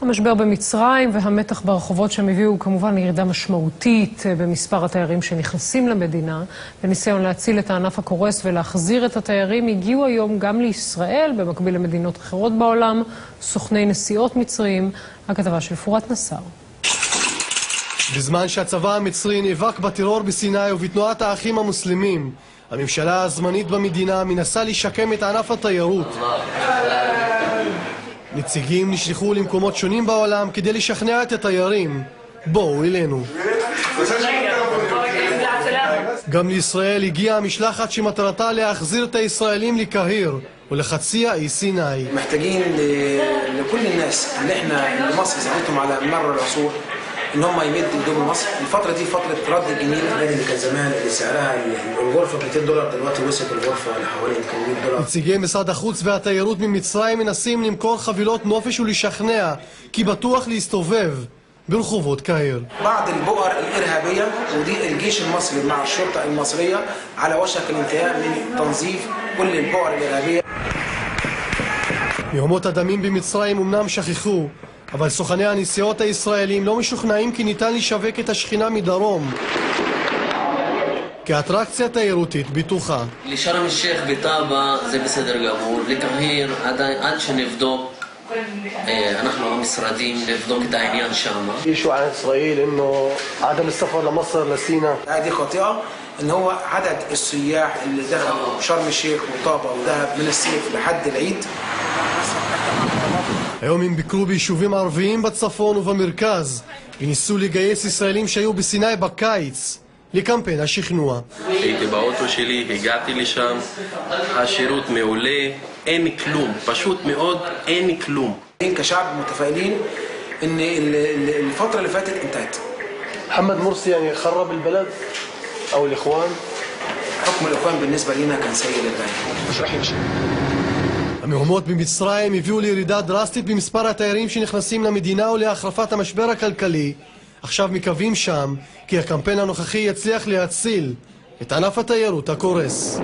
המשבר במצרים והמתח ברחובות שם הביאו כמובן לירידה משמעותית במספר התיירים שנכנסים למדינה. בניסיון להציל את הענף הקורס ולהחזיר את התיירים הגיעו היום גם לישראל, במקביל למדינות אחרות בעולם, סוכני נסיעות מצריים. הכתבה של פורת נסר. בזמן שהצבא המצרי נאבק בטרור בסיני ובתנועת האחים המוסלמים, הממשלה הזמנית במדינה מנסה לשקם את ענף התיירות. נציגים נשלחו למקומות שונים בעולם כדי לשכנע את התיירים. בואו אלינו. גם לישראל הגיעה משלחת שמטרתה להחזיר את הישראלים לקהיר ולחצי האי סיני. محتاجين لكل الناس اللي احنا مصر ساعدتهم على مر العصور ان هم يمدوا ايدهم لمصر. الفتره دي فتره رد الجنيه اللي كان زمان اللي سعرها الغرفه $200 دلوقتي وصلت الغرفه لحوالي $100. נציגי משרד החוץ והתיירות ממצרים מנסים למכור חבילות נופש ולשכנע כי בטוח להסתובב ברחובות קהיר. بعض البؤر الارهابيه ودي الجيش المصري مع الشرطه المصريه على وشك الانتهاء من تنظيف كل البؤر الارهابيه. מהומות הדמים במצרים אמנם שכחו, אבל סוכני הנסיעות הישראלים לא משוכנעים כי ניתן לשווק את השכינה מדרום כאטרקציה תיירותית בטוחה. לשרם א-שייח בטאבה זה בסדר גמור, לקהיר עד שנבדוק, אנחנו המשרדים נבדוק את העניין שם. يشوع عن إسرائيل إنه عدم السفر لمصر لسينا. هذه خاطئه ان هو عدد السياح اللي دخلوا شرم الشيخ وطابة ودهب من الصيف لحد العيد. היום הם ביקרו ביישובים ערביים בצפון ובמרכז וניסו לגייס ישראלים שהיו בסיני בקיץ לקמפיין השכנוע. הייתי באוטו שלי, הגעתי לשם, השירות מעולה, אין כלום, פשוט מאוד אין כלום. كشعب متفائلين ان الفترة اللي فاتت انتهت. محمد مرسي يعني خرب البلد او الاخوان. حكم الاخوان بالنسبة لنا كان سيء للغاية. مش راح يمشي. המהומות במצרים הביאו לירידה דרסטית במספר התיירים שנכנסים למדינה ולהחרפת המשבר הכלכלי. עכשיו מקווים שם כי הקמפיין הנוכחי יצליח להציל את ענף התיירות הקורס.